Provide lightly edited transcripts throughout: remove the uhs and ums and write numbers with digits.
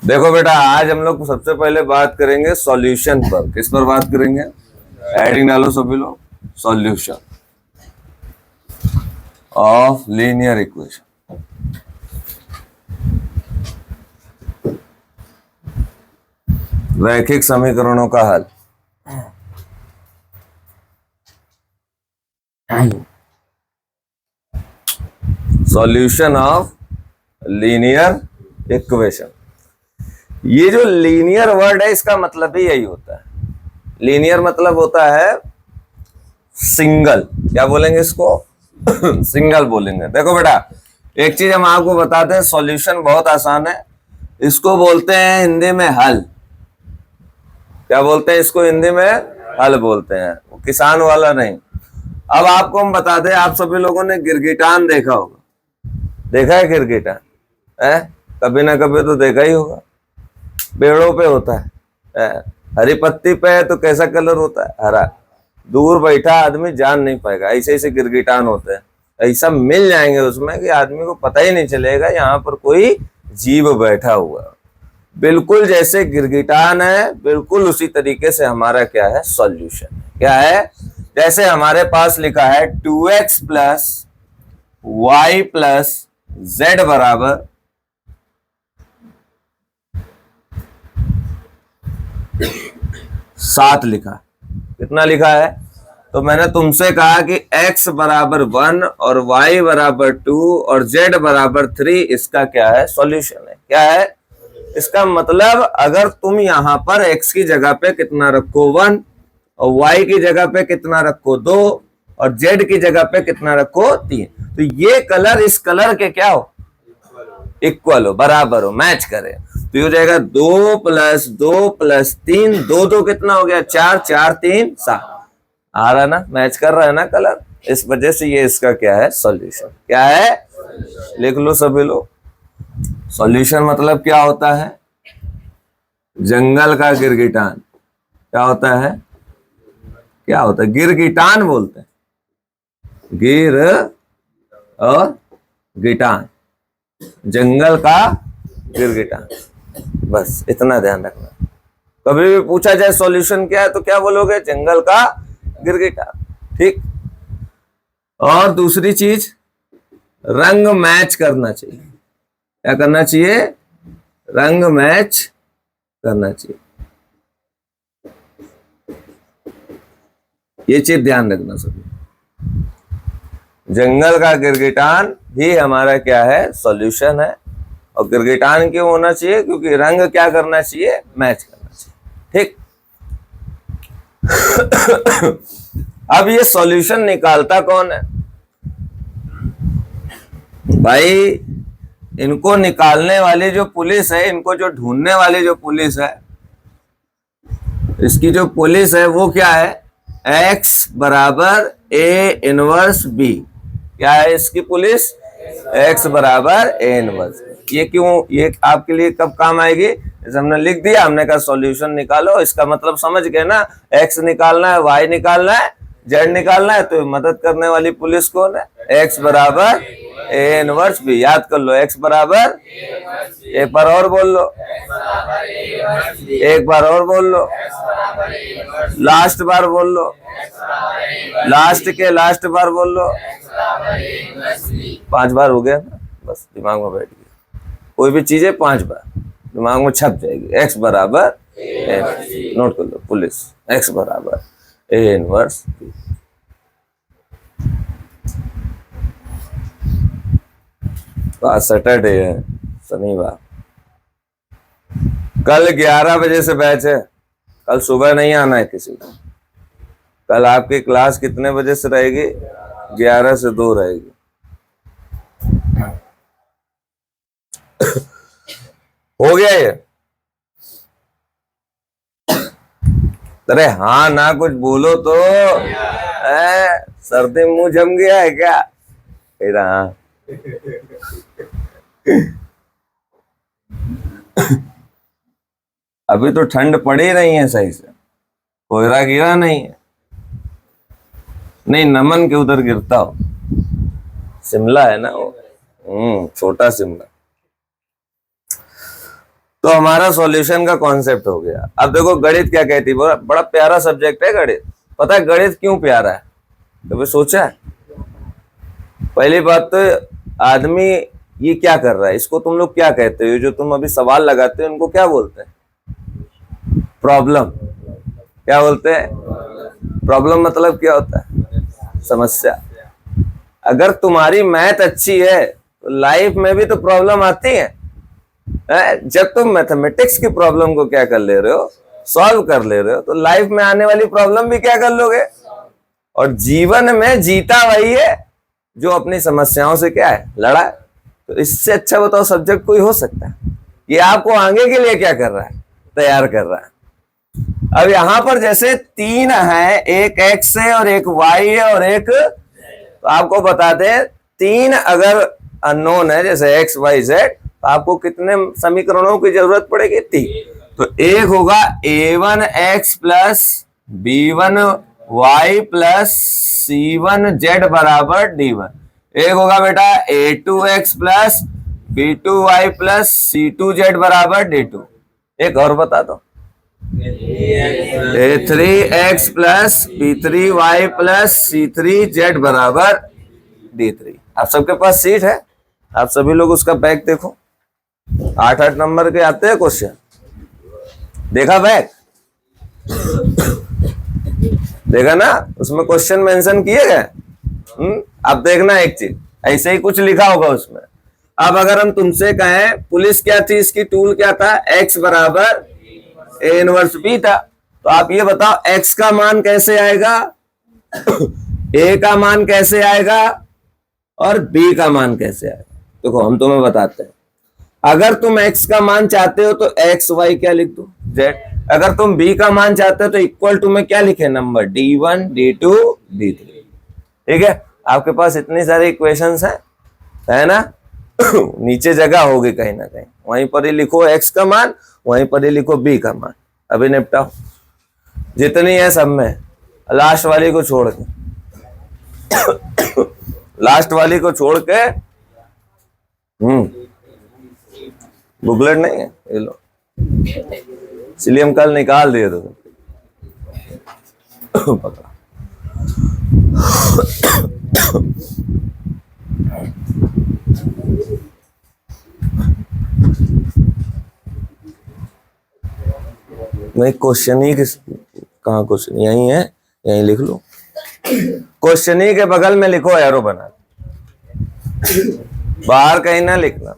देखो बेटा, आज हम लोग सबसे पहले बात करेंगे सॉल्यूशन पर। किस पर बात करेंगे? हेडिंग डालो सभी लोग, सॉल्यूशन ऑफ लीनियर इक्वेशन। रैखिक समीकरणों का हल। Solution of linear equation. ये जो लीनियर वर्ड है, इसका मतलब ही यही होता है। लीनियर मतलब होता है सिंगल। क्या बोलेंगे इसको? सिंगल बोलेंगे। देखो बेटा, एक चीज हम आपको बताते हैं, सॉल्यूशन बहुत आसान है। इसको बोलते हैं हिंदी में हल। क्या बोलते हैं इसको? हिंदी में हल बोलते हैं। वो किसान वाला नहीं। अब आपको हम बताते हैं, आप सभी लोगों ने गिरगिटान देखा होगा। देखा है गिरगिटान? है, कभी ना कभी तो देखा ही होगा। पेड़ों पे होता है, हरी पत्ती पे है तो कैसा कलर होता है? हरा। दूर बैठा आदमी जान नहीं पाएगा। ऐसे ऐसे गिरगिटान होते हैं, ऐसा मिल जाएंगे उसमें कि आदमी को पता ही नहीं चलेगा यहाँ पर कोई जीव बैठा हुआ। बिल्कुल जैसे गिरगिटान है, बिल्कुल उसी तरीके से हमारा क्या है? सॉल्यूशन। क्या है? जैसे हमारे पास लिखा है 2x plus Y plus Z बराबर 7 लिखा। कितना लिखा है? तो मैंने तुमसे कहा कि x बराबर 1 और y बराबर 2 और z बराबर 3 इसका क्या है? सॉल्यूशन है। क्या है इसका मतलब? अगर तुम यहां पर x की जगह पे कितना रखो? 1, और y की जगह पे कितना रखो? 2, और z की जगह पे कितना रखो? 3। तो ये कलर इस कलर के क्या हो? इक्वल हो, बराबर हो, मैच करे। तो ये हो जाएगा 2 प्लस 2 प्लस 3, 2 2 कितना हो गया? 4, 4 3 7। आ रहा ना? मैच कर रहा है ना कलर? इस वजह से ये इसका क्या है? सॉल्यूशन। क्या है? लिख लो सभी लोग। सॉल्यूशन मतलब क्या होता है? जंगल का गिरगिटान। क्या होता है? क्या होता है? गिरगिटान बोलते हैं। गिर और गिटान, जंगल का गिरगिटान। बस इतना ध्यान रखना। कभी भी पूछा जाए सॉल्यूशन क्या है तो क्या बोलोगे? जंगल का गिरगिटान। ठीक। और दूसरी चीज, रंग मैच करना चाहिए। क्या करना चाहिए? रंग मैच करना चाहिए। ये चीज ध्यान रखना सभी। जंगल का गिरगिटान भी हमारा क्या है? सॉल्यूशन है। और गिरगिटान क्यों होना चाहिए? क्योंकि रंग क्या करना चाहिए? मैच करना चाहिए। ठीक। अब ये सॉल्यूशन निकालता कौन है भाई? इनको निकालने वाली जो पुलिस है, इनको जो ढूंढने वाली जो पुलिस है, इसकी जो पुलिस है वो क्या है? x बराबर a इनवर्स b। क्या है इसकी पुलिस? x बराबर a इनवर्स। ये क्यों? ये आपके लिए कब काम आएगी? जैसे हमने लिख दिया, हमने कहा सॉल्यूशन निकालो, इसका मतलब समझ गए ना? x निकालना है, y निकालना है, z निकालना है। तो मदद करने वाली पुलिस कौन है? x बराबर a इनवर्स b। याद कर लो, x बराबर, एक बार और बोल लो, एक बार और बोल लो, लास्ट बार बोल लो, लास्ट के लास्ट बार बोल लो। 5 बार हो गया ना? बस दिमाग में बैठ गया। कोई भी चीज है 5 बार दिमाग में छप जाएगी। x बराबर, नोट कर लो, पुलिस x बराबर a इनवर्स b। आज सैटरडे है, शनिवार। कल 11 बजे से बैच है। कल सुबह नहीं आना है किसी को। कल आपकी क्लास कितने बजे से रहेगी? 11 से 2 रहेगी। हो गया ये? अरे हाँ ना, कुछ बोलो तो। सर्दी मुंह जम गया है क्या? हाँ। अभी तो ठंड पड़ी नहीं है सही से, कोहरा गिरा नहीं है। नहीं, नमन के उधर गिरता हो। शिमला है ना वो, छोटा शिमला। तो हमारा सॉल्यूशन का कॉन्सेप्ट हो गया। अब देखो गणित क्या कहती है, बड़ा प्यारा सब्जेक्ट है गणित। पता है गणित क्यों प्यारा है, कभी सोचा है? पहली बात तो आदमी ये क्या कर रहा है, इसको तुम लोग क्या कहते हो? जो तुम अभी सवाल लगाते हो उनको क्या बोलते हैं? प्रॉब्लम। क्या बोलते हैं? प्रॉब्लम मतलब क्या होता है? समस्या। अगर तुम्हारी मैथ अच्छी है तो लाइफ में भी तो प्रॉब्लम आती है। जब तुम मैथमेटिक्स की प्रॉब्लम को क्या कर ले रहे हो, सॉल्व कर ले रहे हो, तो लाइफ में आने वाली प्रॉब्लम भी क्या कर लोगे। और जीवन में जीता वही है जो अपनी समस्याओं से क्या है, लड़ा है। तो इससे अच्छा बताओ सब्जेक्ट कोई हो सकता है? ये आपको आगे के लिए क्या कर रहा है, तैयार कर रहा है। अब यहां पर जैसे 3 है, एक एक्स है और एक वाई है और एक, तो आपको बता दें 3 अगर अननोन है जैसे एक्स वाई जेड, तो आपको कितने समीकरणों की जरूरत पड़ेगी? 3। तो एक होगा a1x plus b1y plus c1z बराबर d1। एक होगा बेटा a2x plus b2y plus c2z बराबर d2। एक और बता दो, a3x plus b3y plus c3z बराबर d3। आप सबके पास सीट है, आप सभी लोग उसका बैग देखो। 8-8 नंबर के आते हैं क्वेश्चन, देखा बैग? देखा ना, उसमें क्वेश्चन मेंशन किए गए। अब देखना एक चीज, ऐसे ही कुछ लिखा होगा उसमें। अब अगर हम तुमसे कहें पुलिस क्या थी, इसकी टूल क्या था, x बराबर a इनवर्स b था, तो आप ये बताओ x का मान कैसे आएगा, a का मान कैसे आएगा और b का मान कैसे आएगा। देखो हम तुम्हें बताते हैं। अगर तुम x का मान चाहते हो तो x y क्या लिख दो, z। अगर तुम b का मान चाहते हो तो इक्वल टू में क्या लिखे, नंबर d1 d2 d3। ठीक है, आपके पास इतनी सारी इक्वेशंस हैं, है ना। नीचे जगह होगी कहीं ना कहीं, वहीं पर ही लिखो x का मान, वहीं पर ही लिखो b का मान। अभी निपटाओ जितनी है सब में, लास्ट वाली को छोड़ के, लास्ट वाली को छोड़ के। बुकलेट नहीं है ये लो, इसलिए हम कल निकाल दिए थे। पकड़ा। नहीं क्वेश्चन ही किस, कहाँ क्वेश्चन, यही है, यही लिख लो। क्वेश्चन ही के बगल में लिखो एरो बना, बाहर कहीं ना लिखना।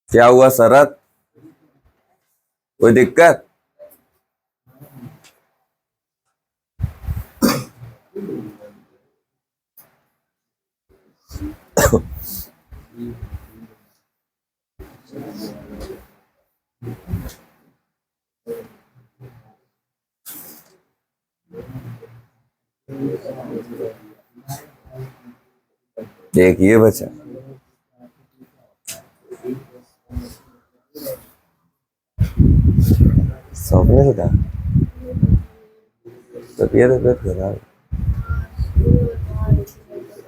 क्या हुआ शरत, कोई दिक्कत? देखिए बच्चा, सौंपने से कहा तबीयत खराब,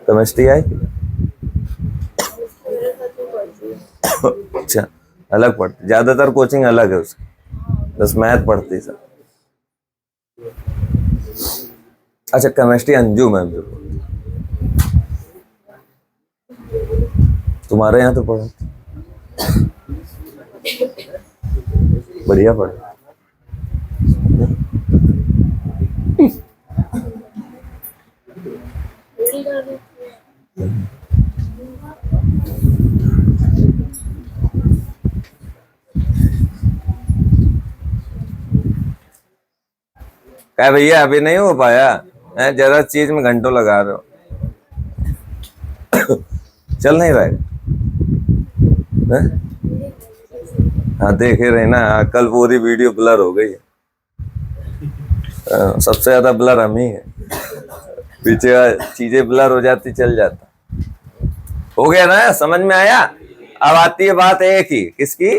केमिस्ट्री आई। अच्छा, अलग पढ़ती, ज्यादातर कोचिंग अलग है उसकी, बस मैथ पढ़ती सब। अच्छा केमिस्ट्री अंजू मैम जो तुम्हारे यहाँ तो पढ़ाती, बढ़िया पढ़। क्या भैया अभी नहीं हो पाया है, जरा चीज में घंटों लगा रहे हो। चल नहीं रहा है? हाँ देख ही रहे ना, कल पूरी वीडियो ब्लर हो गई है। सबसे ज्यादा ब्लर हम ही है, पीछे चीजें ब्लर हो जाती, चल जाता। हो गया ना, समझ में आया। अब आती है बात एक ही, किसकी,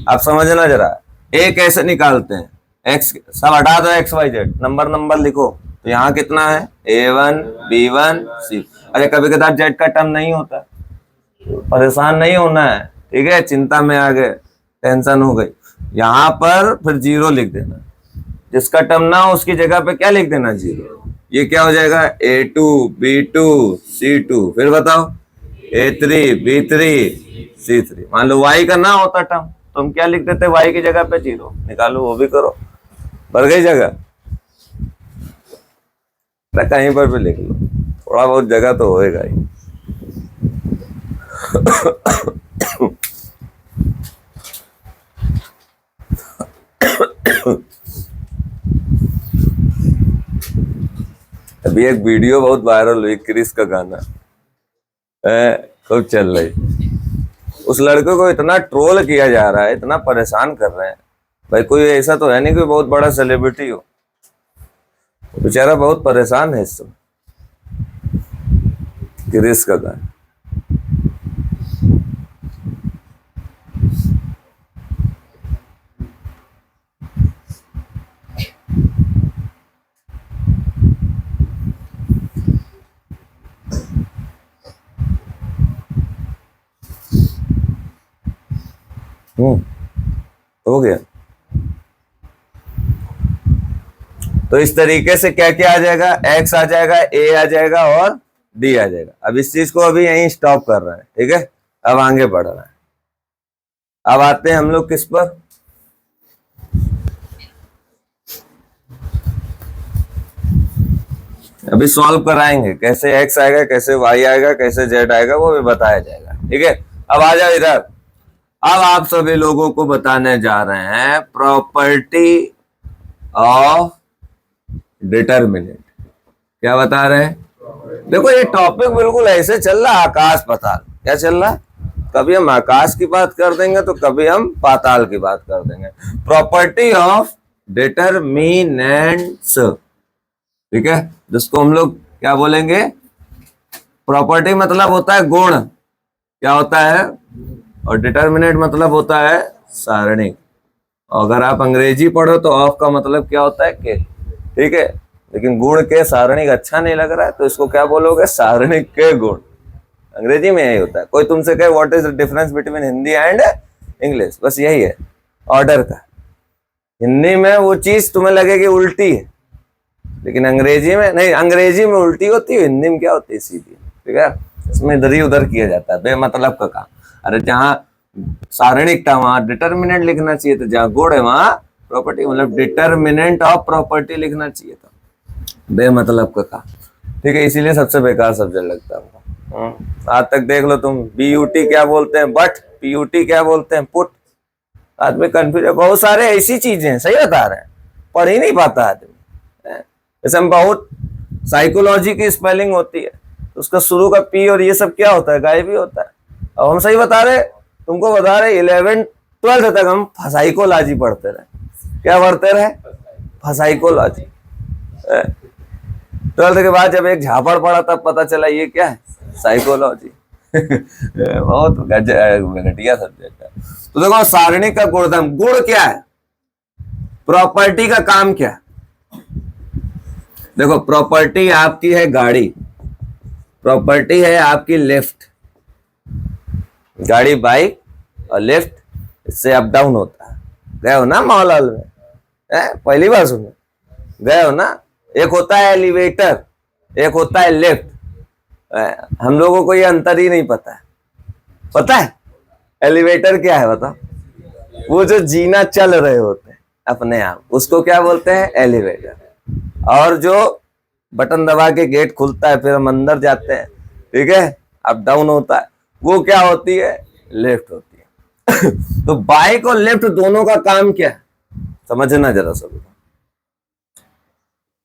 अब समझना जरा। ए कैसे निकालते हैं, एक्स सब हटा दो, X Y Z, number number लिखो। तो यहाँ कितना है, A1 B1 C। अरे कभी कदार जेड का टर्म नहीं होता, परेशान नहीं होना है, ठीक है, चिंता में आ गए, टेंशन हो गई। यहाँ पर फिर जीरो लिख देना, जिसका टर्म ना हो उसकी जगह पे क्या लिख देना, जीरो। ये क्या हो जाएगा, A2 B2 C2। फिर बताओ, A3 B3 C3। मान लो y का ना होता टर्म, तो हम क्या लिख देते, y की जगह पे जीरो। निकालो, वो भी करो, भर गई जगह। कहीं पर भी लिख लो, थोड़ा बहुत जगह तो होएगा ही। अभी एक वीडियो बहुत वायरल हुई, क्रिस का गाना खूब चल रही। उस लड़के को इतना ट्रोल किया जा रहा है, इतना परेशान कर रहे हैं। भाई कोई ऐसा तो है नहीं कोई बहुत बड़ा सेलिब्रिटी हो, बेचारा बहुत परेशान है इस समय। क्रिस का गाना हो गया। तो इस तरीके से क्या क्या आ जाएगा, एक्स आ जाएगा, ए आ जाएगा और डी आ जाएगा। अब इस चीज को अभी यहीं स्टॉप कर रहे हैं, ठीक है, अब आगे बढ़ रहा है। अब आते हैं हम लोग किस पर, अभी सॉल्व कराएंगे, कैसे एक्स आएगा, कैसे वाई आएगा, कैसे जेड आएगा, वो भी बताया जाएगा, ठीक है। अब आ जाओ इधर। अब आप सभी लोगों को बताने जा रहे हैं प्रॉपर्टी ऑफ डिटर्मिनेंट। क्या बता रहे हैं, देखो ये टॉपिक बिल्कुल ऐसे चल रहा, आकाश पाताल। क्या चल रहा, कभी हम आकाश की बात कर देंगे तो कभी हम पाताल की बात कर देंगे। प्रॉपर्टी ऑफ डिटर्मिनेंट्स, ठीक है, जिसको हम लोग क्या बोलेंगे, प्रॉपर्टी मतलब होता है गुण, क्या होता है, और डिटर्मिनेंट मतलब होता है सारणी। अगर आप अंग्रेजी पढ़ो तो ऑफ का मतलब क्या होता है, के, ठीक है। लेकिन गुण के सारणिक अच्छा नहीं लग रहा है तो इसको क्या बोलोगे, सारणिक के गुण। अंग्रेजी में यही होता है। कोई तुमसे कहे what is the difference between Hindi and English, बस यही है ऑर्डर का। हिंदी में वो चीज तुम्हें लगेगी उल्टी है, लेकिन अंग्रेजी में नहीं, अंग्रेजी में उल्टी होती है, हिंदी में क्या होती है, सीधी, ठीक है। इसमें इधर ही उधर किया जाता है बेमतलब का काम। अरे जहाँ सारणिक था वहां डिटर्मिनेंट लिखना चाहिए था, जहाँ गुण है वहां प्रॉपर्टी, मतलब डिटर्मिनेंट ऑफ प्रॉपर्टी लिखना चाहिए था, बेमतलब का काम, ठीक है। इसीलिए सबसे बेकार सब्जेक्ट लगता है हमको। आज तक देख लो तुम, BUT क्या बोलते हैं बट, PUT क्या बोलते हैं पुट। आदमी कंफ्यूज है, बहुत सारे ऐसी चीजें हैं, सही बता रहे हैं, पढ़ ही नहीं पाता आदमी। जैसे हम बहुत साइकोलॉजी की स्पेलिंग होती है तो उसका शुरू का P और ये सब क्या होता है, गायब ही होता है। अब हम सही बता रहे, तुमको बता रहे 11 12 तक हम साइकोलॉजी पढ़ते रहे। क्या पढ़ते रहे, साइकोलॉजी। 12 के बाद जब एक झापड़ पड़ा तब पता चला ये क्या है, साइकोलॉजी। बहुत घटिया सब्जेक्ट है। तो देखो सारणी का गुणधर्म, गुण क्या है, प्रॉपर्टी का काम क्या है। देखो प्रॉपर्टी आपकी है गाड़ी, प्रॉपर्टी है आपकी लिफ्ट, गाड़ी बाइक और लिफ्ट, इससे अप डाउन होता है। गए हो ना मॉल हॉल में, पहली बार सुने, गए हो ना। एक होता है एलिवेटर, एक होता है लिफ्ट। हम लोगों को ये अंतर ही नहीं पता है। पता है एलिवेटर क्या है, बताओ, वो जो जीना चल रहे होते हैं अपने आप, उसको क्या बोलते हैं, एलिवेटर। और जो बटन दबा के गेट खुलता है फिर हम अंदर जाते हैं, ठीक है, अप डाउन होता है, वो क्या होती है, लिफ्ट होती है। तो बाइक और लिफ्ट दोनों का काम क्या है, समझना जरा सब।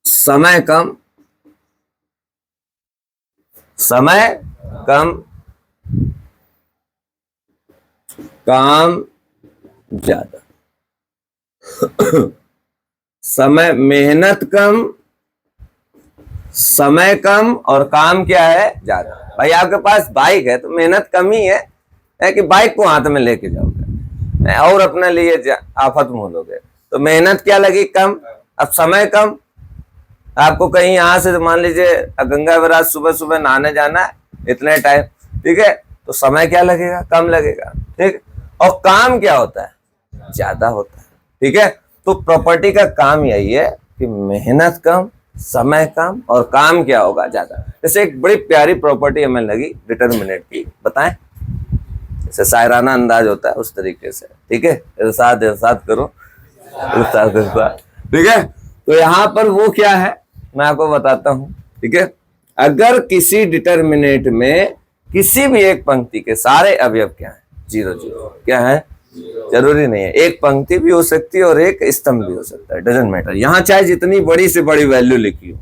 समय कम, समय कम, काम ज्यादा। समय, मेहनत कम, समय कम और काम क्या है ज्यादा। भाई आपके पास बाइक है तो मेहनत कम ही है कि बाइक को हाथ में लेके जाओगे और अपने लिए आफत मोलोगे, तो मेहनत क्या लगी कम। अब समय कम, आपको कहीं यहाँ से मान लीजिए गंगा विराज सुबह सुबह नहाने जाना है इतने टाइम, ठीक है, तो समय क्या लगेगा, कम लगेगा, ठीक। और काम क्या होता है, ज्यादा होता है, ठीक है। तो प्रॉपर्टी का काम यही है कि मेहनत कम, समय कम और काम क्या होगा ज्यादा। जैसे एक बड़ी प्यारी प्रॉपर्टी हमें लगी डिटर्मिनेट की, बताएं, जैसे शायराना अंदाज होता है उस तरीके से, ठीक है। इरशाद इरशाद करो, इरशाद इरशाद, ठीक है। तो यहाँ पर वो क्या है मैं आपको बताता हूं, ठीक है। अगर किसी डिटर्मिनेट में किसी भी एक पंक्ति के सारे अवयव क्या है, 0 0, क्या है, जरूरी नहीं है, एक पंक्ति भी हो सकती है और एक स्तंभ भी हो सकता है, डजंट मैटर। यहाँ चाहे जितनी बड़ी से बड़ी वैल्यू लिखी हो,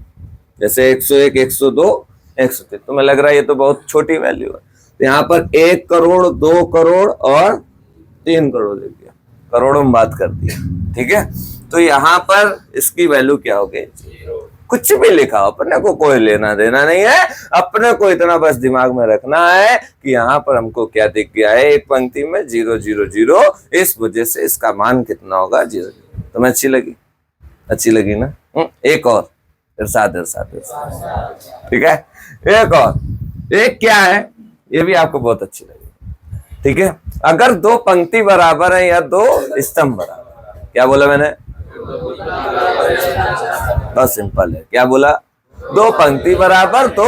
जैसे 101, 102, 103, तुम्हें लग रहा है ये तो बहुत छोटी वैल्यू है, तो यहाँ पर 1 करोड़, 2 करोड़ और 3 करोड़ लिख दिया, करोड़ों में बात कर दी, ठीक है। तो यहाँ पर इसकी वैल्यू क्या होगी, कुछ भी लिखा, अपने को कोई लेना देना नहीं है, अपने को इतना बस दिमाग में रखना है कि यहाँ पर हमको क्या दिख गया है, एक पंक्ति में 0 0 0, इस वजह से इसका मान कितना होगा 0 0। तुम्हें अच्छी लगी, अच्छी लगी ना। एक और इरशाद इरशाद इरशाद, ठीक है। एक और, एक क्या है, ये भी आपको बहुत अच्छी लगी, ठीक है। अगर 2 पंक्ति बराबर है या 2 स्तंभ बराबर, क्या बोला मैंने, बहुत सिंपल है, क्या बोला, 2 पंक्ति बराबर 2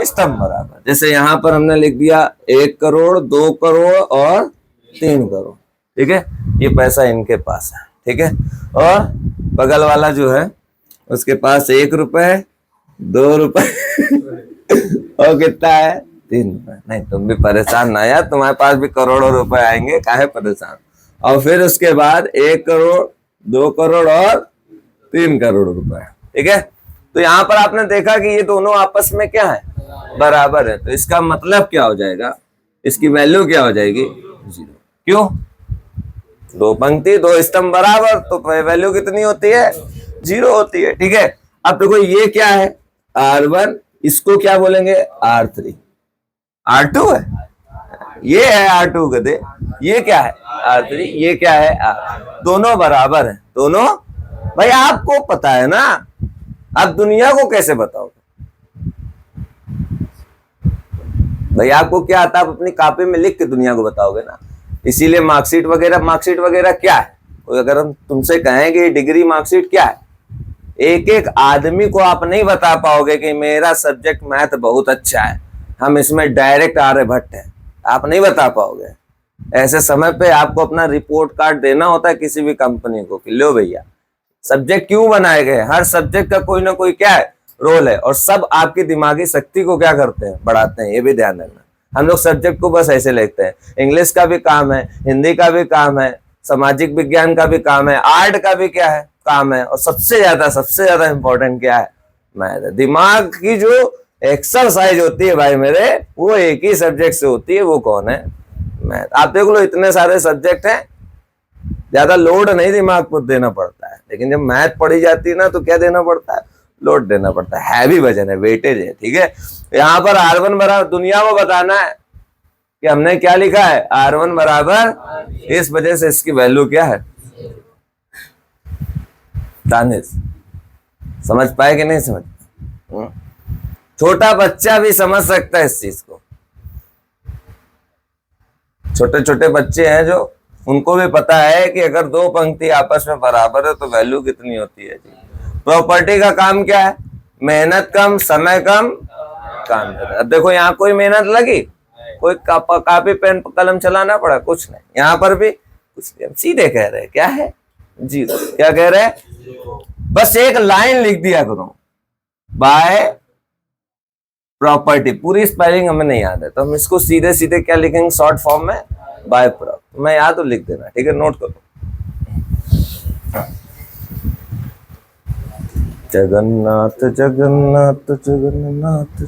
स्तंभ बराबर। जैसे यहाँ पर हमने लिख दिया 1 करोड़, 2 करोड़ और 3 करोड़, ठीक है, ये पैसा इनके पास है, ठीक है। और बगल वाला जो है उसके पास 1 रुपए, 2 रुपए और कितना है, 3 रुपए। नहीं तुम भी परेशान ना यार, तुम्हारे पास भी करोड़ों रुपए आएंगे, काहे परेशान। और फिर उसके बाद 1 करोड़, 2 करोड़ और 3 करोड़ रुपए, ठीक है। तो यहाँ पर आपने देखा कि ये दोनों आपस में क्या है, बराबर है, तो इसका मतलब क्या हो जाएगा, इसकी वैल्यू क्या हो जाएगी, 0। क्यों, 2 पंक्ति 2 स्तंभ बराबर, तो वैल्यू कितनी होती है, 0 होती है, ठीक है। अब देखो ये क्या है, R1, इसको क्या बोलेंगे, R3, R2 है, ये है R2 गधे, ये क्या है R3, ये क्या है R, दोनों बराबर है, दोनों। भाई आपको पता है ना, आप दुनिया को कैसे बताओगे, भाई आपको क्या आता है, आप अपनी कॉपी में लिख के दुनिया को बताओगे ना। इसीलिए मार्कशीट वगैरह क्या है, कोई अगर हम तुमसे कहें कि डिग्री मार्कशीट क्या है, एक एक आदमी को आप नहीं बता पाओगे कि मेरा सब्जेक्ट मैथ बहुत अच्छा है, हम इसमें डायरेक्ट आर्यभट्ट है, आप नहीं बता पाओगे। ऐसे समय पे आपको अपना रिपोर्ट कार्ड देना होता है किसी भी कंपनी को कि लो भैया सब्जेक्ट क्यों बनाए गए, हर सब्जेक्ट का कोई ना कोई क्या है, रोल है, और सब आपकी दिमागी शक्ति को क्या करते हैं, बढ़ाते हैं, ये भी ध्यान रखना। हम लोग सब्जेक्ट को बस ऐसे लेते हैं, इंग्लिश का भी काम है, हिंदी का भी काम है, सामाजिक विज्ञान का भी काम है, आर्ट का भी क्या है काम है, और सबसे ज्यादा इंपॉर्टेंट क्या है, मैथ। दिमाग की जो एक्सरसाइज होती है भाई मेरे, वो एक ही सब्जेक्ट से होती है, वो कौन है, मैथ। आप देख लो इतने सारे सब्जेक्ट हैं, ज्यादा लोड नहीं दिमाग पर देना पड़ता है, लेकिन जब मैथ पढ़ी जाती है ना तो क्या देना पड़ता है, लोड देना पड़ता है, हैवी वजन है, वेटेज है, ठीक है। यहाँ पर R1 बराबर, दुनिया को बताना है कि हमने क्या लिखा है, R1 बराबर, इस वजह से इसकी वैल्यू क्या है, दानिश समझ पाए कि नहीं समझ पाए, छोटा बच्चा भी समझ सकता है इस चीज को, छोटे छोटे बच्चे हैं जो, उनको भी पता है कि अगर 2 पंक्ति आपस में बराबर है तो वैल्यू कितनी होती है जी। प्रॉपर्टी का काम क्या है, मेहनत कम, समय कम, काम ज्यादा। अब देखो यहाँ कोई मेहनत लगी, कोई कॉपी पेन कलम चलाना पड़ा, कुछ नहीं, यहाँ पर भी कुछ नहीं, सीधे कह रहे हैं क्या है, 0। क्या कह रहे हैं, बस एक लाइन लिख दिया करो, बाय प्रॉपर्टी, पूरी स्पेलिंग हमें नहीं याद है तो हम इसको सीधे सीधे क्या लिखेंगे शॉर्ट फॉर्म में, बाय प्रॉपर्टी। मैं याद तो लिख देना, ठीक है, नोट करो, जगन्नाथ जगन्नाथ जगन्नाथ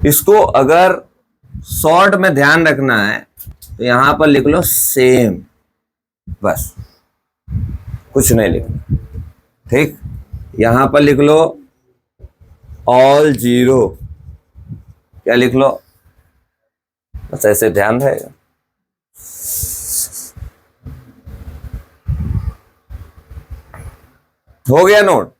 इसको अगर शॉर्ट में ध्यान रखना है तो यहां पर लिख लो सेम, बस कुछ नहीं लिखना। ठीक, यहां पर लिख लो ऑल जीरो, क्या लिख लो, बस ऐसे ध्यान रहेगा। हो गया नोट?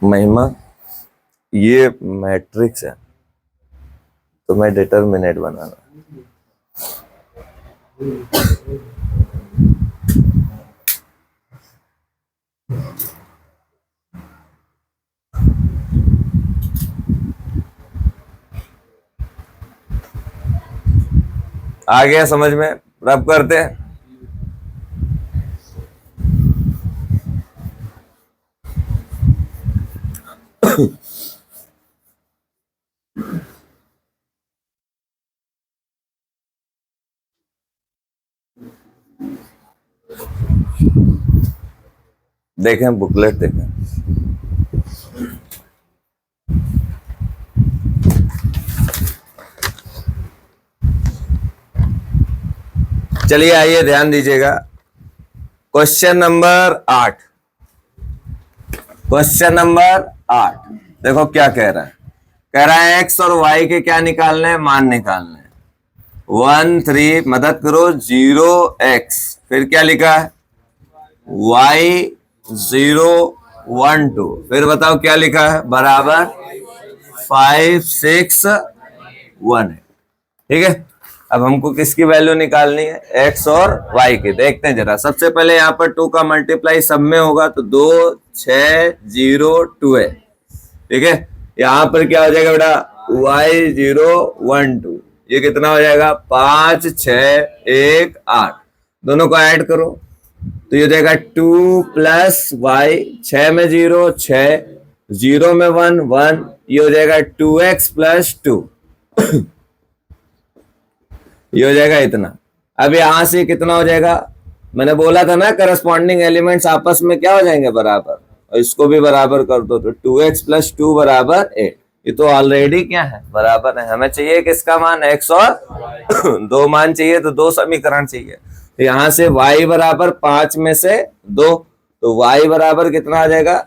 महिमा, ये मैट्रिक्स है तो मैं डिटरमिनेट बनाना। आ गया समझ में? रब करते हैं। देखें बुकलेट, देखें। चलिए आइए ध्यान दीजिएगा। क्वेश्चन नंबर 8, क्वेश्चन नंबर 8 देखो क्या कह रहा है। कह रहा है एक्स और वाई के क्या निकालने हैं, मान निकालने हैं। 1 3 मदद करो 0 x, फिर क्या लिखा है y 0 1 2, फिर बताओ क्या लिखा है बराबर 5 6 1 है। ठीक है, अब हमको किसकी वैल्यू निकालनी है, x और y की। देखते हैं जरा। सबसे पहले यहाँ पर 2 का मल्टीप्लाई सब में होगा तो 2 6 0 2 है। ठीक है, यहाँ पर क्या हो जाएगा बेटा y 0 1 2, ये कितना हो जाएगा 5 6 1 8, दोनों को ऐड करो तो ये हो जाएगा 2 प्लस y, 6 में 0 6, 0 में 1 1, ये हो जाएगा 2x प्लस 2। ये हो जाएगा इतना। अब यहां से कितना हो जाएगा, मैंने बोला था ना करस्पॉन्डिंग एलिमेंट्स आपस में क्या हो जाएंगे बराबर, और इसको भी बराबर कर दो तो 2x प्लस 2 बराबर 8। ये तो ऑलरेडी क्या है बराबर है। हमें चाहिए किसका मान, x और दो मान चाहिए तो दो समीकरण चाहिए। तो यहां से y बराबर 5 में से 2, तो y बराबर कितना आ जाएगा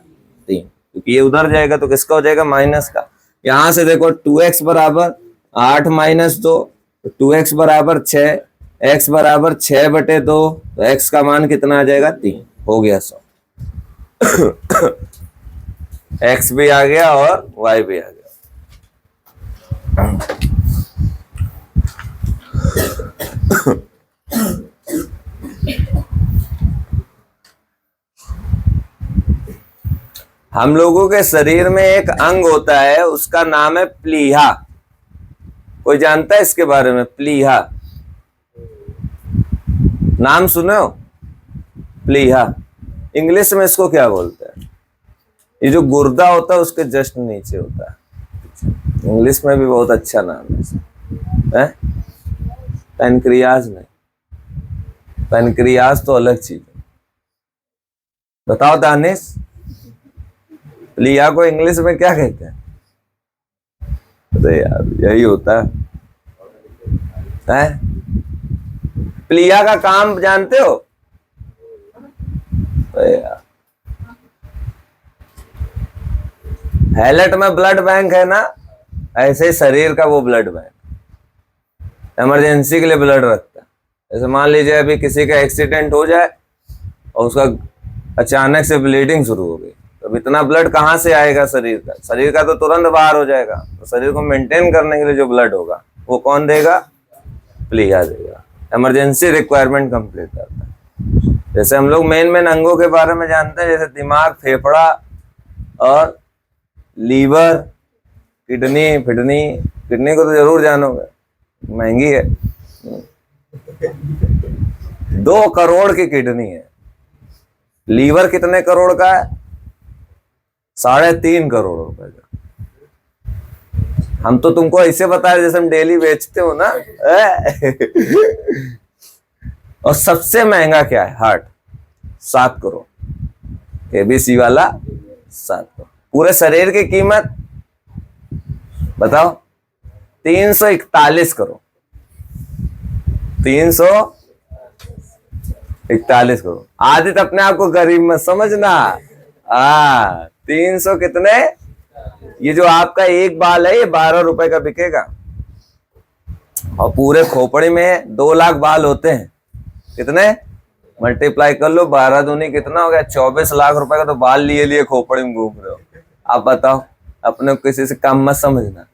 3, क्योंकि ये उधर जाएगा तो किसका हो जाएगा माइनस का। यहां से देखो 2x बराबर 8 माइनस 2, 2x बराबर 6, x बराबर 6 बटे 2, तो x का मान कितना आ जाएगा 3। हो गया 100। x भी आ गया और y भी आ गया। हम लोगों के शरीर में एक अंग होता है, उसका नाम है प्लीहा। कोई जानता है इसके बारे में, प्लीहा नाम सुने हो? प्लीहा इंग्लिश में इसको क्या बोलते हैं? ये जो गुर्दा होता है उसके जस्ट नीचे होता है। इंग्लिश में भी बहुत अच्छा नाम है, पैनक्रियाज नहीं, पैनक्रियाज तो अलग चीज है। बताओ दानिश, प्लीहा को इंग्लिश में क्या कहते हैं? अरे यार यही होता है। प्लीहा का काम जानते हो? यार हैलेट में ब्लड बैंक है ना, ऐसे ही शरीर का वो ब्लड बैंक इमरजेंसी के लिए ब्लड रखता है। जैसे मान लीजिए अभी किसी का एक्सीडेंट हो जाए और उसका अचानक से ब्लीडिंग शुरू हो गई, तो इतना ब्लड कहाँ से आएगा शरीर का? शरीर का तो तुरंत बाहर हो जाएगा। तो शरीर को मेंटेन करने के लिए जो ब्लड होगा वो कौन देगा? प्लीहा देगा। इमरजेंसी रिक्वायरमेंट कंप्लीट करता है। जैसे हम लोग मेन अंगों के बारे में जानते हैं, जैसे दिमाग, फेफड़ा और लीवर, किडनी, किडनी को तो जरूर जानोगे, महंगी है। 2 करोड़ की किडनी है। लीवर कितने करोड़ का है? 3.5 करोड़ रुपए का। हम तो तुमको ऐसे बता रहे जैसे हम डेली बेचते हो ना। और सबसे महंगा क्या है? हार्ट, 7 करोड़। एबीसी वाला 7 करोड़। पूरे शरीर की कीमत बताओ? 341 करोड़। 341 करोड़। आदित्य अपने आप को गरीब मत समझना। 300 कितने? ये जो आपका एक बाल है ये 12 रुपए का बिकेगा। और पूरे खोपड़ी में 2 लाख बाल होते हैं। कितने? मल्टीप्लाई कर लो, 12 दूनी कितना हो गया? 24 लाख रुपए का तो बाल लिए लिए खोपड़ी में घूम रहे हो। आप बताओ, अपने किसी से कम मत समझना।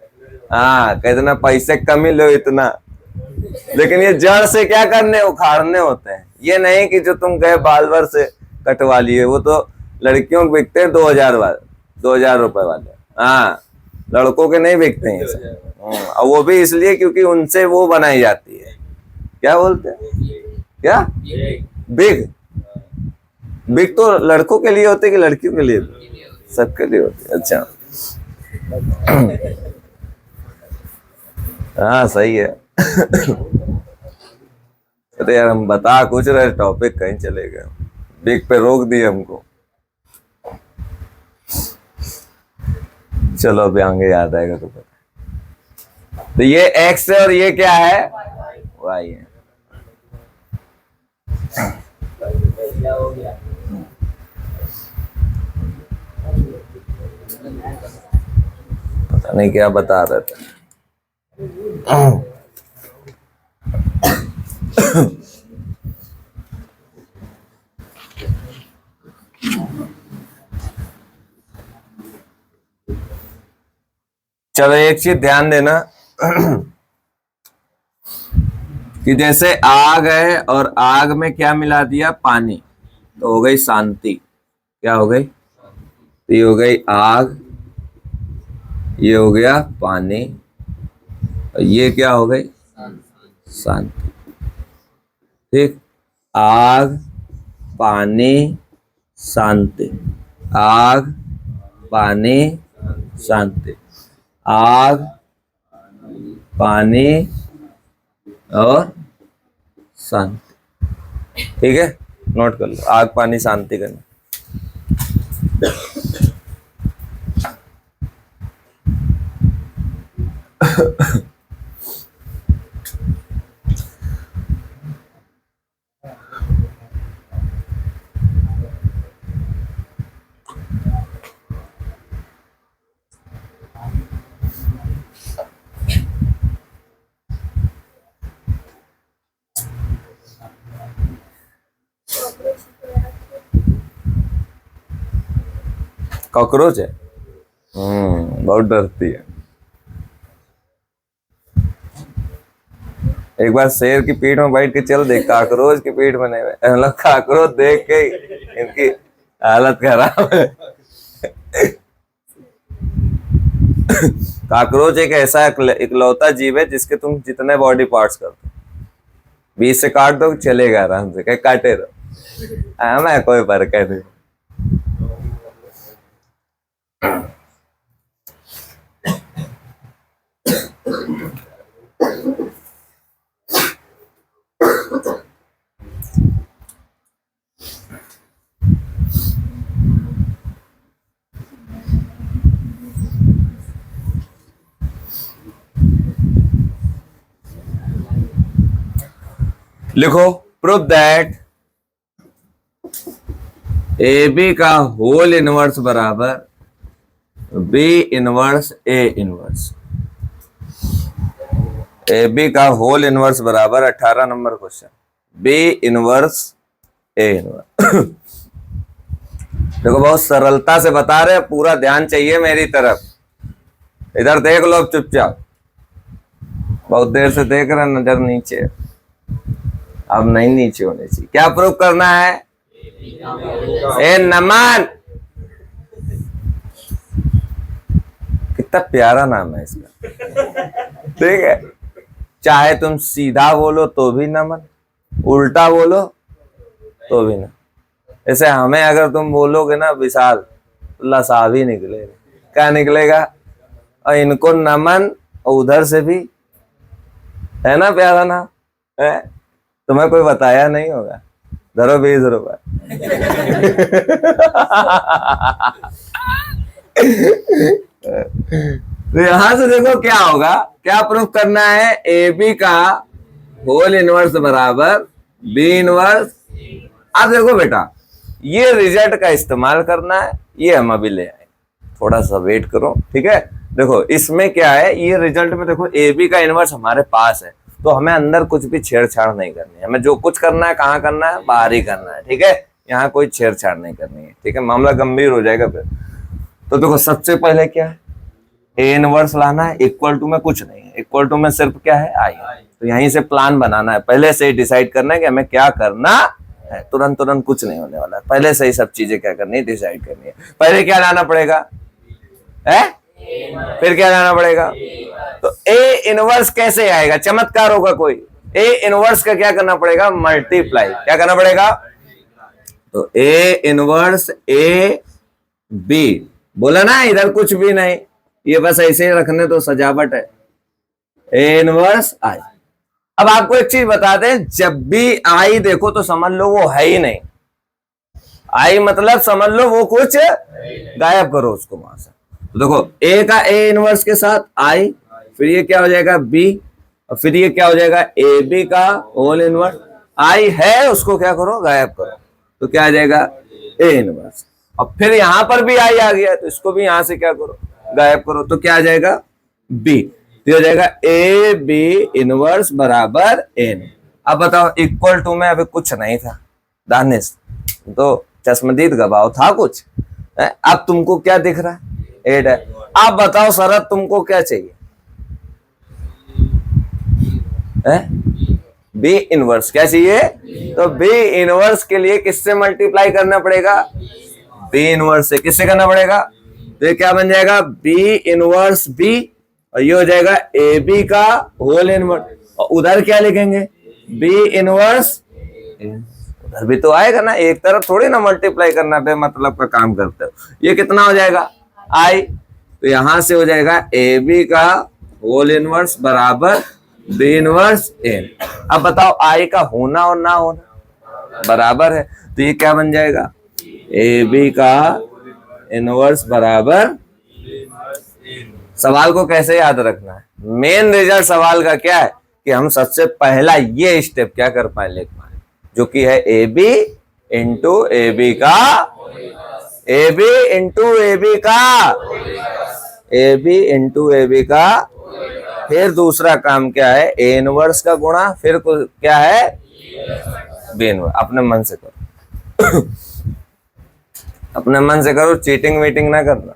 कितना पैसे कम ही लो इतना, लेकिन ये जड़ से क्या करने? उखाड़ने होते हैं। ये नहीं कि जो तुम गए बाल भर से कटवा लिए, वो तो लड़कियों को बिकते हैं 2000 रुपए वाले। लड़कों के नहीं बिकते हैं। और वो भी इसलिए क्योंकि उनसे वो बनाई जाती है, क्या बोलते हैं, क्या बिग। बिग तो लड़कों के लिए होते कि लड़कियों के लिए? सबके लिए होते। अच्छा, सही है। अरे यार हम बता कुछ रहे, टॉपिक कहीं चले गए, बिग पे रोक दिए हमको। चलो अभी आगे याद आएगा तो पता। तो ये एक्स है और ये क्या है? वाई है। पता नहीं क्या बता रहे थे। चलो एक चीज ध्यान देना कि जैसे आग है और आग में क्या मिला दिया? पानी, तो हो गई शांति। क्या हो गई? तो ये हो गई आग, ये हो गया पानी, और ये क्या हो गई? शांति। ठीक, आग, पानी, शांति। आग, पानी, शांति। आग, पानी और शांति। ठीक है, नोट कर लो, आग, पानी, शांति करना। कॉकरोच है? बहुत डरती है। एक बार शेर की पीठ में बैठ के चल देख, कॉकरोच की पीठ में नहीं। मतलब कॉकरोच देख के इनकी हालत खराब है। कॉकरोच एक ऐसा इकलौता जीव है जिसके तुम जितने बॉडी पार्ट्स करते, 20 से काट दो चलेगा आराम से, कहीं काटे रहो। मैं कोई फर्क नहीं। लिखो, प्रूव दैट ए बी का होल इनवर्स बराबर B inverse A inverse. A B का होल इनवर्स बराबर 18 number question, B inverse A inverse. देखो बहुत सरलता से बता रहे, पूरा ध्यान चाहिए मेरी तरफ। इधर देख लो चुपचाप, बहुत देर से देख रहे, नजर नीचे, अब नहीं नीचे होने चाहिए। क्या प्रूव करना है? ए नमन, कितना प्यारा नाम है इसका। ठीक है, चाहे तुम सीधा बोलो तो भी नमन, उल्टा बोलो तो भी ना। जैसे हमें अगर तुम बोलोगे ना विशाल, तो लसा भी निकलेगा। क्या निकलेगा? और इनको नमन, और उधर से भी, है ना प्यारा ना है? तुम्हें कोई बताया नहीं होगा। धरो 20 रुपए। तो यहां से देखो क्या होगा, क्या प्रूफ करना है? ए बी का होल इनवर्स बराबर बी इनवर्स। अब देखो बेटा, ये रिजल्ट का इस्तेमाल करना है, ये हम अभी ले आए, थोड़ा सा वेट करो, ठीक है। देखो इसमें क्या है, ये रिजल्ट में देखो ए बी का इनवर्स हमारे पास है, तो हमें अंदर कुछ भी छेड़छाड़ नहीं करनी है। हमें जो कुछ करना है कहाँ करना है? बाहर ही करना है, ठीक है। यहाँ कोई छेड़छाड़ नहीं करनी है, ठीक है, मामला गंभीर हो जाएगा फिर। तो देखो सबसे पहले क्या है, ए इनवर्स लाना है। इक्वल टू में कुछ नहीं है, इक्वल टू में सिर्फ क्या है? आई। तो यहीं से प्लान बनाना है, पहले से ही डिसाइड करना है कि हमें क्या करना है। तुरंत तुरंत कुछ नहीं होने वाला है, पहले से ही सब चीजें क्या करनी है? डिसाइड करनी है। पहले क्या लाना पड़ेगा? है, फिर क्या लाना पड़ेगा? तो ए इनवर्स कैसे आएगा? चमत्कार होगा कोई। ए इनवर्स का क्या करना पड़ेगा? मल्टीप्लाई। क्या करना पड़ेगा? तो ए इनवर्स ए बी, बोला ना, इधर कुछ भी नहीं, ये बस ऐसे ही रखने तो सजावट है। ए इनवर्स आई। अब आपको एक चीज बता दें, जब भी आई देखो तो समझ लो वो है ही नहीं। आई मतलब समझ लो वो कुछ, गायब करो उसको वहां से। तो देखो ए का ए इनवर्स के साथ आई, फिर ये क्या हो जाएगा? बी, और फिर ये क्या हो जाएगा? ए बी का होल इनवर्स। आई है, उसको क्या करो? गायब करो। तो क्या आ जाएगा? A inverse. और फिर यहां पर भी आई आ गया, तो इसको भी यहां से क्या करो? गायब करो। तो क्या आ जाएगा? बी। तो हो जाएगा ए बी इनवर्स बराबर एन। अब बताओ, इक्वल टू में अभी कुछ नहीं था दानिश, तो चश्मदीद गवाओ था कुछ है? अब तुमको क्या दिख रहा है? 8 है। अब बताओ शरत, तुमको क्या चाहिए? B inverse. क्या चाहिए? तो बी इनवर्स के लिए किससे मल्टीप्लाई करना पड़ेगा? बी इनवर्स से। किससे करना पड़ेगा? तो ये क्या बन जाएगा? बी इनवर्स बी, और ये हो जाएगा ए बी का होल इनवर्स। और उधर क्या लिखेंगे? B inverse. उधर भी तो आएगा ना, एक तरफ थोड़ी ना मल्टीप्लाई करना बे मतलब का काम करते हो। ये कितना हो जाएगा? आई। तो यहां से हो जाएगा ए बी का होल इनवर्स बराबर बी इनवर्स एन। अब बताओ, आई का होना और ना होना बराबर है, तो ये क्या बन जाएगा? ए बी का इनवर्स बराबर। सवाल को कैसे याद रखना है? मेन रिजल्ट सवाल का क्या है कि हम सबसे पहला ये स्टेप क्या कर पाए? लिख पाए, जो कि है A B into A B का, A B into A B का, A B into A B का। फिर दूसरा काम क्या है? ए इनवर्स का गुणा, फिर क्या है? B inverse. अपने मन से करो, अपने मन से करो, चीटिंग वीटिंग ना करना।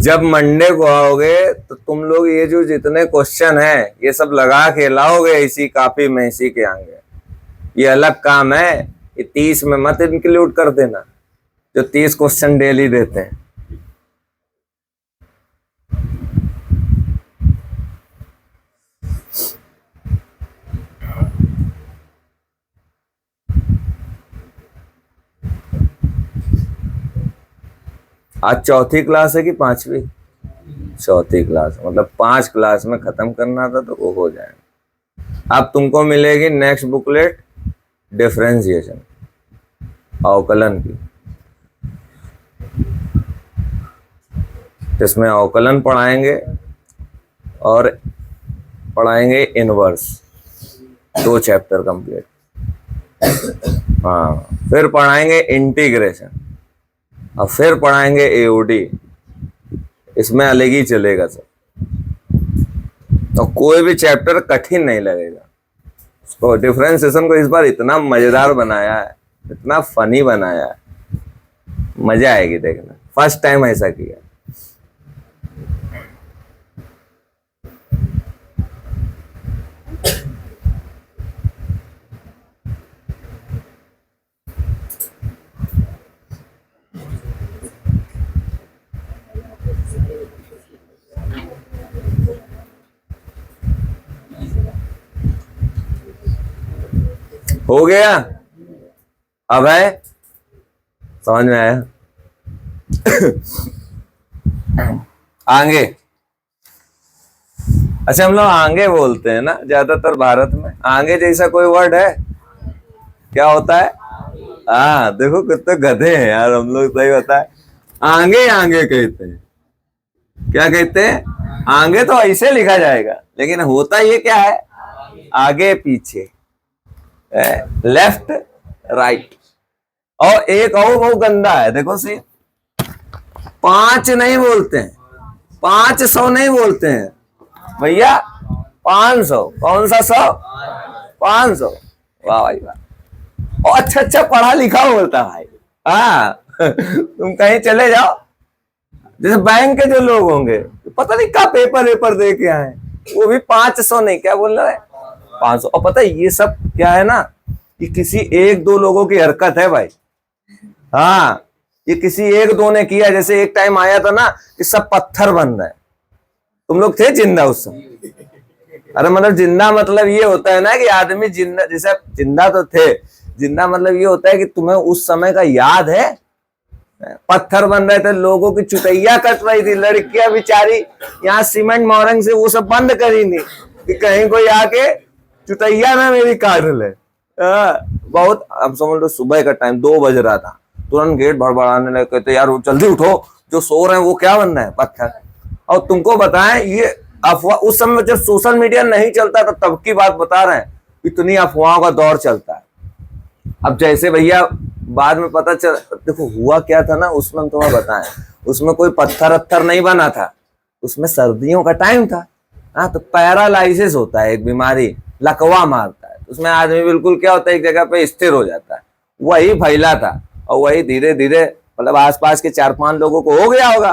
जब मंडे को आओगे तो तुम लोग ये जो जितने क्वेश्चन है ये सब लगा के लाओगे इसी कॉपी में, इसी के आगे। ये अलग काम है, ये 30 में मत इंक्लूड कर देना, जो 30 क्वेश्चन डेली देते हैं। आज चौथी क्लास है कि पांचवी? चौथी क्लास, मतलब 5 क्लास में खत्म करना था, तो वो हो जाएगा। अब तुमको मिलेगी नेक्स्ट बुकलेट डिफरेंशिएशन, अवकलन की। इसमें अवकलन पढ़ाएंगे और पढ़ाएंगे इनवर्स, 2 चैप्टर कंप्लीट। हाँ, फिर पढ़ाएंगे इंटीग्रेशन, और फिर पढ़ाएंगे एओडी, इसमें अलग ही चलेगा सब, तो कोई भी चैप्टर कठिन नहीं लगेगा। उसको डिफरेंशिएशन को इस बार इतना मजेदार बनाया है, इतना फनी बनाया है, मजा आएगी देखना, फर्स्ट टाइम ऐसा किया। हो गया, अब है समझ में आया? आगे, अच्छा हम लोग आगे बोलते हैं ना ज्यादातर भारत में, आगे जैसा कोई वर्ड है क्या होता है? हाँ देखो कितने गधे हैं यार हम लोग, सही होता है, आगे आगे कहते हैं। क्या कहते हैं? आगे तो ऐसे लिखा जाएगा, लेकिन होता ये क्या है? आगे पीछे, लेफ्ट राइट। और एक और बहुत गंदा है, देखो सी, 5 नहीं बोलते हैं, 500 नहीं बोलते हैं भैया, 500। कौन सा 100? 500। वाह भाई वाह, और अच्छा अच्छा पढ़ा लिखा बोलता भाई। हाँ तुम कहीं चले जाओ, जैसे बैंक के जो लोग होंगे, पता नहीं क्या पेपर वेपर दे के आए, वो भी 500 नहीं, क्या बोल रहा है? 500। और पता है ये सब क्या है ना, ये किसी एक दो लोगों की हरकत है भाई। हाँ ये किसी एक दो ने किया, जैसे एक टाइम आया था ना कि सब पत्थर बन रहे हैं, तुम लोग थे जिंदा उस समय? अरे मतलब जिंदा मतलब ये होता है ना कि आदमी जिंदा, जैसे जिंदा तो थे, जिंदा मतलब ये होता है कि तुम्हें उस समय का याद है, पत्थर बन रहे थे, लोगों की चुटैया कट रही थी, लड़कियां बेचारी यहाँ सीमेंट मोरंग से वो सब बंद करी थी कि कहीं कोई आके चुटैया ना मेरी काट ले। बहुत, अब समझ लो सुबह का टाइम 2 बज रहा था, तुरंत गेट भड़बड़ाने लगे, कहते यार जल्दी उठो, जो सो रहे हैं वो क्या बन रहे हैं? पत्थर। और तुमको बताएं ये अफवाह, उस समय जब सोशल मीडिया नहीं चलता था तब की बात बता रहे हैं, इतनी अफवाहों का दौर चलता है। अब जैसे भैया बाद में पता चल, देखो हुआ क्या था ना उसमें, तुम्हें बताएं, उसमें कोई पत्थर अत्थर नहीं बना था, उसमें सर्दियों का टाइम था। हाँ तो पैरालाइसिस होता है एक बीमारी, लकवा मारता है, उसमें आदमी बिल्कुल क्या होता है एक जगह पे स्थिर हो जाता है, वही फैला था। और वही धीरे धीरे मतलब आसपास के 4-5 लोगों को हो गया होगा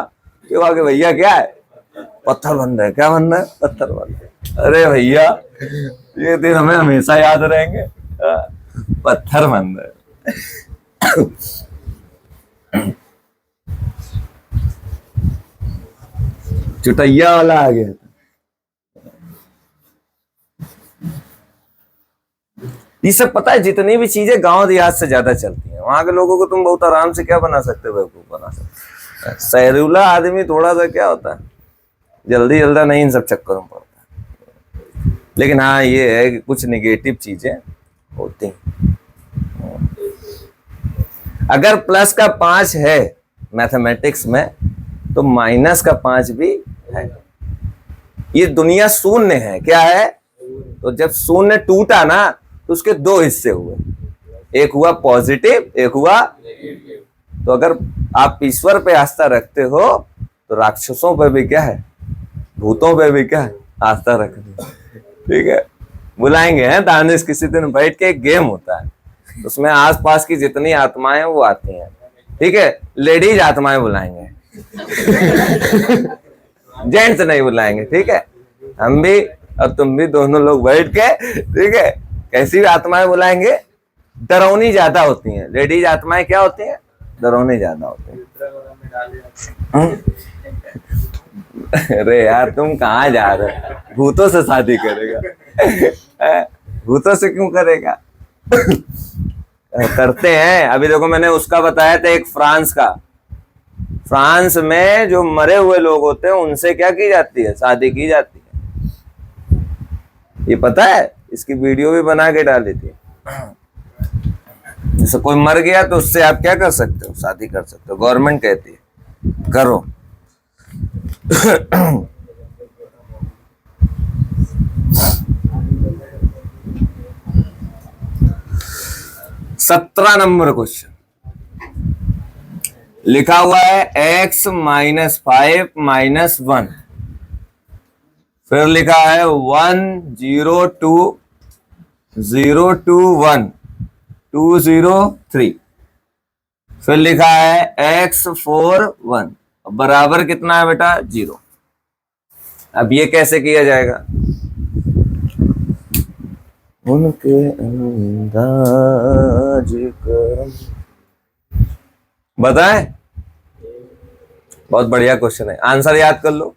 कि भैया क्या है? पत्थर बन रहे, क्या बन रहा है? पत्थर बन रहे। अरे भैया ये दिन हमें हमेशा याद रहेंगे, पत्थर बन रहे। चुटैया वाला आ गया। ये सब पता है, जितनी भी चीजें गांव देहात से ज्यादा चलती हैं, वहां के लोगों को तुम बहुत आराम से क्या बना सकते हो? बेवकूफ बना सकते हो। शहरीला आदमी थोड़ा सा क्या होता है, जल्दी जल्दी नहीं इन सब चक्करों में पड़ता है। लेकिन हाँ ये है कि कुछ निगेटिव चीजें होती हैं। अगर प्लस का 5 है मैथमेटिक्स में, तो माइनस का 5 भी है। ये दुनिया शून्य है, क्या है? तो जब शून्य टूटा ना तो उसके 2 हिस्से हुए, एक हुआ पॉजिटिव, एक हुआ। तो अगर आप ईश्वर पे आस्था रखते हो तो राक्षसों पे भी क्या है, भूतों पे भी क्या है, आस्था रखनी। ठीक है, बुलाएंगे हैं दानिश किसी दिन बैठ के, एक गेम होता है उसमें आसपास की जितनी आत्माएं वो आती हैं। ठीक है, लेडीज आत्माएं बुलाएंगे जेंट्स नहीं बुलाएंगे। ठीक है, हम भी और तुम भी दोनों लोग बैठ के, ठीक है, कैसी भी आत्माएं बुलाएंगे। डरौनी ज्यादा होती हैं लेडीज आत्माएं, क्या होती हैं? डरौनी ज्यादा होती हैं। अरे यार तुम कहाँ जा रहे हो? भूतों से शादी करेगा? भूतों से क्यों करेगा? करते हैं। अभी देखो मैंने उसका बताया था एक फ्रांस का, फ्रांस में जो मरे हुए लोग होते हैं उनसे क्या की जाती है? शादी की जाती है। ये पता है, इसकी वीडियो भी बना के डाली थी। जैसे कोई मर गया तो उससे आप क्या कर सकते हो? शादी कर सकते हो, गवर्नमेंट कहती है करो। 17 नंबर क्वेश्चन, लिखा हुआ है x माइनस 5 माइनस 1, फिर लिखा है 1 0 2 0 2 1 2 0 3, फिर लिखा है x 4 1, बराबर कितना है बेटा 0। अब ये कैसे किया जाएगा? उनके अंदाज करम, बताएं? बहुत बढ़िया क्वेश्चन है, आंसर याद कर लो।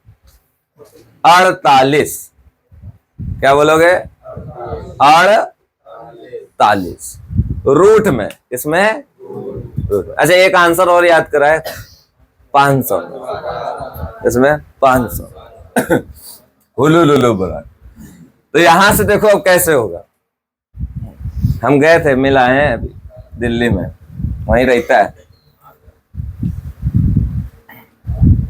48, क्या बोलोगे? 48 रूट में, इसमें रूट। अच्छा एक आंसर और याद कराए, 500, इसमें 500 हुलू लुलू बड़ा। तो यहां से देखो अब कैसे होगा। हम गए थे, मिल आए हैं अभी दिल्ली में, वहीं रहता है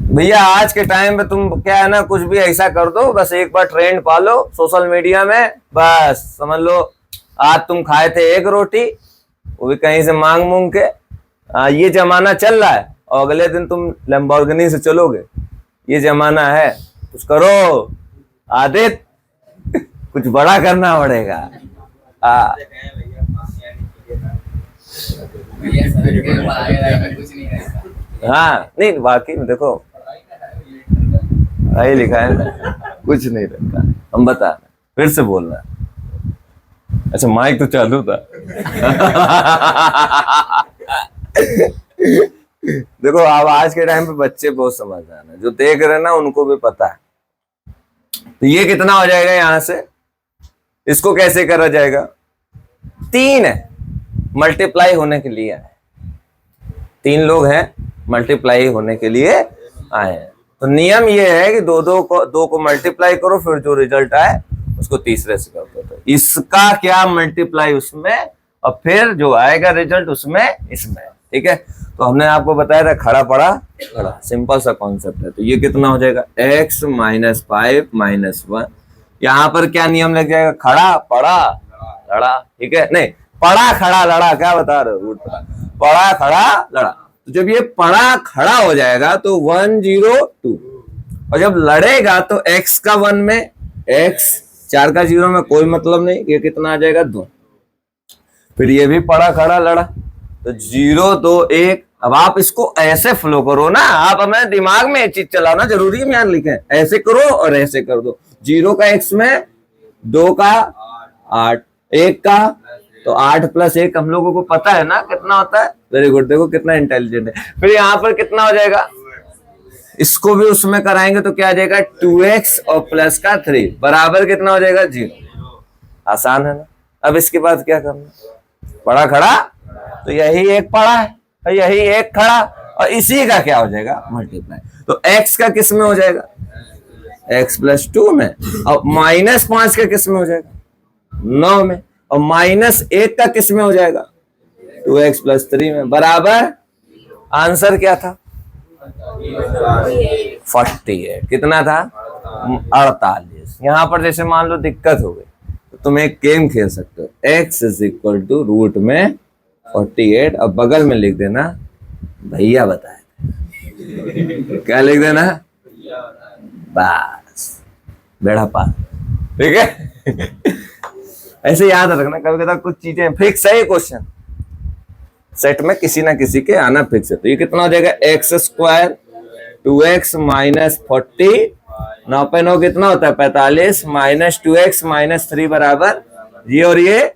भैया। आज के टाइम पे तुम क्या है ना, कुछ भी ऐसा कर दो, बस एक बार ट्रेंड पालो सोशल मीडिया में, बस समझ लो आज तुम खाए थे एक रोटी, वो भी कहीं से मांग मूंग के। ये जमाना चल रहा है, और अगले दिन तुम लैम्बोर्गिनी से चलोगे। ये जमाना है, कुछ करो आदित्य, कुछ बड़ा करना पड़ेगा। हाँ नहीं, बाकी में देखो यही लिखा है, कुछ नहीं रहता। हम बता, फिर से बोलना। अच्छा माइक तो चालू था। देखो अब आज के टाइम पे बच्चे बहुत समझदार हैं, जो देख रहे हैं ना उनको भी पता है। तो ये कितना हो जाएगा यहां से, इसको कैसे करा जाएगा? 3 है, मल्टीप्लाई होने के लिए आए, 3 लोग हैं, मल्टीप्लाई होने के लिए आए हैं। तो नियम ये है कि दो को मल्टीप्लाई करो, फिर जो रिजल्ट आए उसको तीसरे से कर दो। तो इसका क्या मल्टीप्लाई उसमें, और फिर जो आएगा रिजल्ट उसमें इसमें, ठीक है। तो हमने आपको बताया था खड़ा पड़ा खड़ा, सिंपल सा कॉन्सेप्ट है। तो ये कितना हो जाएगा? x minus 5 minus 1। यहाँ पर क्या नियम लग जाएगा? खड़ा पड़ा लड़ा, ठीक है। नहीं, पड़ा खड़ा लड़ा, क्या बता रहे हो? पड़ा खड़ा लड़ा। तो जब ये पड़ा खड़ा हो जाएगा तो 1 0 2, और जब लड़ेगा तो x का 1 में, x 4 का 0 में कोई मतलब नहीं, ये कितना आ जाएगा? 2। फिर ये भी पड़ा खड़ा लड़ा, तो 0 2 1। अब आप इसको ऐसे फ्लो करो ना, आप हमें दिमाग में एक चीज चलाना जरूरी है, यहाँ लिखे ऐसे करो और ऐसे कर दो। 0 का x में, 2 का 8, 1 का तो 8 प्लस 1 हम लोगों को पता है ना कितना होता है। वेरी गुड, देखो कितना इंटेलिजेंट है। फिर यहाँ पर कितना हो जाएगा? इसको भी उसमें कराएंगे तो क्या आ जाएगा? 2x और प्लस का 3 बराबर कितना हो जाएगा? 0। आसान है ना। अब इसके बाद क्या करना? पड़ा खड़ा, तो यही एक पड़ा है, यही एक खड़ा, और इसी का क्या हो जाएगा? मल्टीप्लाई। तो x का किस में हो जाएगा? x प्लस 2 में, और माइनस 5 का किस में हो जाएगा? 9 में, और माइनस 1 का किस में हो जाएगा? 2x प्लस 3 में, बराबर आंसर क्या था? 48। कितना था? 48। यहां पर जैसे मान लो दिक्कत हो गई तो तुम एक गेम खेल सकते हो, x is equal to root में 48, अब बगल में लिख देना भैया बताए। क्या लिख देना? बस बेड़ा पार, ठीक है। ऐसे याद रखना, कभी कभी कुछ चीजें फिक्स है, क्वेश्चन सेट में किसी ना किसी के आना फिक्स है। तो ये कितना हो जाएगा? x स्क्वायर 2x माइनस 40, 9 पे 9 कितना होता है? 45, माइनस 2x माइनस 3 बराबर ये, और ये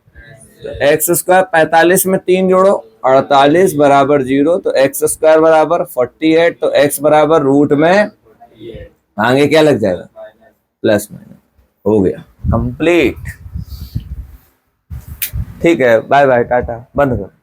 तो x स्क्वायर 45 में 3 जोड़ो 48 बराबर 0, तो x स्क्वायर बराबर 48, तो x बराबर रूट में आगे क्या लग जाएगा? Plus minus. हो गया कंप्लीट, ठीक है। बाय बाय, टाटा, बंद कर।